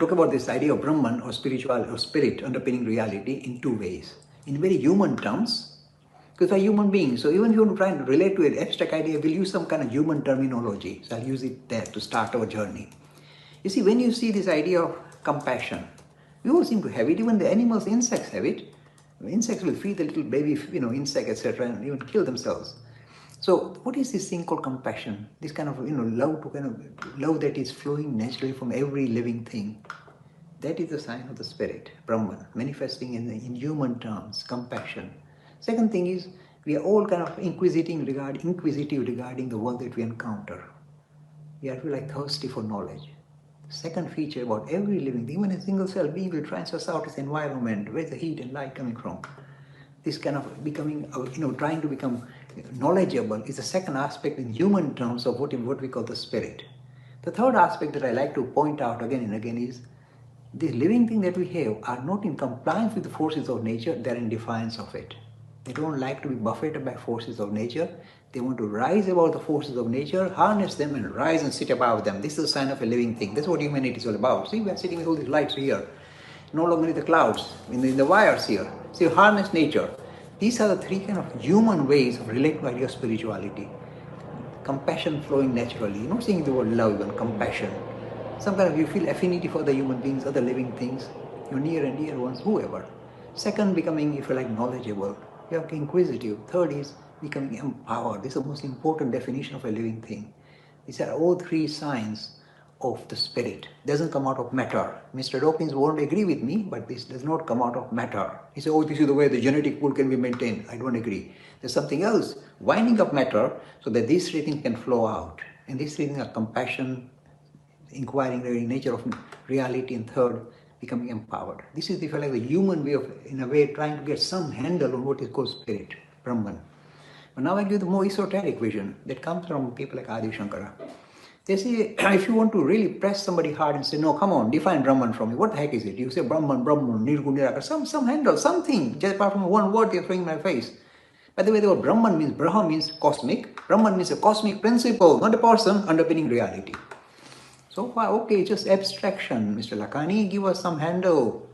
talk about this idea of Brahman or spiritual or spirit underpinning reality in two ways. In very human terms, because we're human beings. So even if you want to try and relate to an abstract idea, we'll use some kind of human terminology. So I'll use it there to start our journey. You see, when you see this idea of compassion, we all seem to have it. Even the animals, insects have it. Insects will feed the little baby, insect, etc., and even kill themselves. So what is this thing called compassion? This kind of, love that is flowing naturally from every living thing. That is the sign of the spirit, Brahman, manifesting in human terms, compassion. Second thing is, we are all kind of inquisitive regarding the world that we encounter. We are like thirsty for knowledge. Second feature about every living thing, even a single cell being will try and suss out its environment, where's the heat and light coming from. This kind of becoming, trying to become knowledgeable is the second aspect in human terms of what we call the spirit. The third aspect that I like to point out again and again is, these living things that we have are not in compliance with the forces of nature, they're in defiance of it. They don't like to be buffeted by forces of nature. They want to rise above the forces of nature, harness them and rise and sit above them. This is a sign of a living thing. That's what humanity is all about. See, we are sitting with all these lights here. No longer in the clouds, in the wires here. See, harness nature. These are the three kind of human ways of relating to the idea of spirituality. Compassion flowing naturally. You're not saying the word love even, compassion. Some kind of, you feel affinity for the human beings, other living things, your near and dear ones, whoever. Second, becoming, you feel like knowledgeable. You are inquisitive. Third is becoming empowered. This is the most important definition of a living thing. These are all three signs of the spirit. It doesn't come out of matter. Mr. Dawkins won't agree with me, but this does not come out of matter. He says, this is the way the genetic pool can be maintained. I don't agree. There's something else winding up matter so that these three things can flow out. And these three things are compassion, inquiring the very nature of reality, and third, becoming empowered. This is, if you like, the human way of, in a way, trying to get some handle on what is called spirit, Brahman. But now I give the more esoteric vision that comes from people like Adi Shankara. They say, if you want to really press somebody hard and say, no, come on, define Brahman for me. What the heck is it? You say Brahman, Nirgun, Nirakara, some handle, something, just apart from one word you're throwing in my face. By the way, the word Brahman means, Braha means cosmic. Brahman means a cosmic principle, not a person underpinning reality. So far, okay, just abstraction. Mr. Lakhani, give us some handle.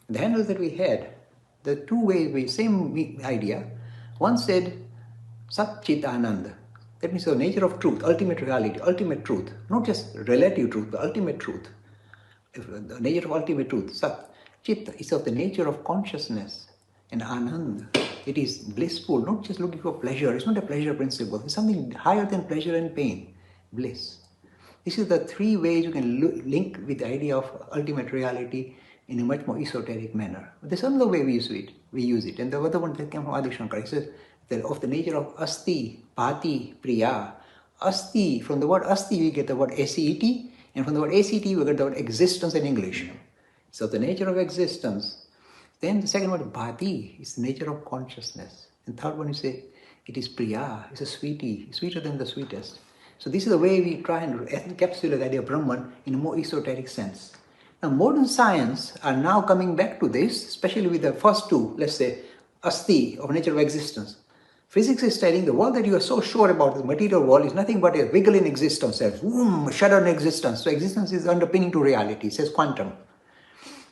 The handles that we had, the two ways, same idea. One said, Sat Chit Anand. That means the nature of truth, ultimate reality, ultimate truth. Not just relative truth, but ultimate truth. The nature of ultimate truth. Sat Chit is of the nature of consciousness. And Anand, it is blissful, not just looking for pleasure. It's not a pleasure principle. It's something higher than pleasure and pain. Bliss. This is the three ways you can link with the idea of ultimate reality in a much more esoteric manner. But there's another way we use it. And the other one that came from Adi Shankara, he says, of the nature of asti, bhati, priya. Asti, from the word asti we get the word ACET, and from the word ACT we get the word existence in English. So the nature of existence. Then the second word, bhati, is the nature of consciousness. And third one, you say, it is priya, it's a sweetie, sweeter than the sweetest. So this is the way we try and encapsulate the idea of Brahman in a more esoteric sense. Now modern science are now coming back to this, especially with the first two, let's say, asti, of nature of existence. Physics is telling the world that you are so sure about, the material world, is nothing but a wiggle in existence, a shudder in existence. So existence is underpinning to reality, it says quantum.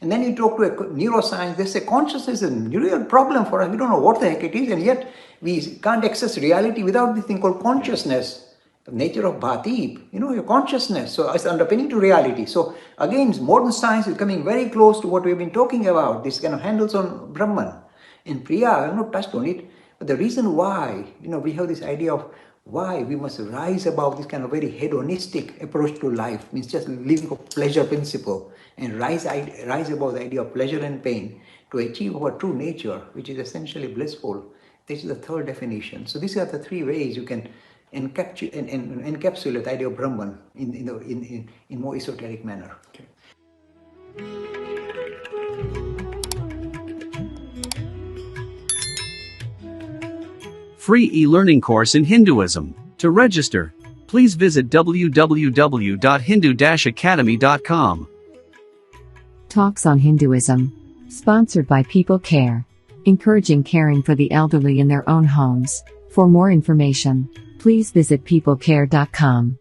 And then you talk to a neuroscience, they say consciousness is a real problem for us. We don't know what the heck it is, and yet we can't access reality without this thing called consciousness. The nature of bhati, your consciousness. So it's underpinning to reality. So again, modern science is coming very close to what we've been talking about. This kind of handles on Brahman. In Priya, I have not touched on it. But the reason why, we have this idea of why we must rise above this kind of very hedonistic approach to life, means just living for pleasure principle, and rise above the idea of pleasure and pain to achieve our true nature, which is essentially blissful. This is the third definition. So these are the three ways you can encapsulate the idea of Brahman in more esoteric manner. Okay. Free e-learning course in Hinduism. To register, please visit www.hindu-academy.com. Talks on Hinduism. Sponsored by People Care. Encouraging caring for the elderly in their own homes. For more information, please visit peoplecare.com.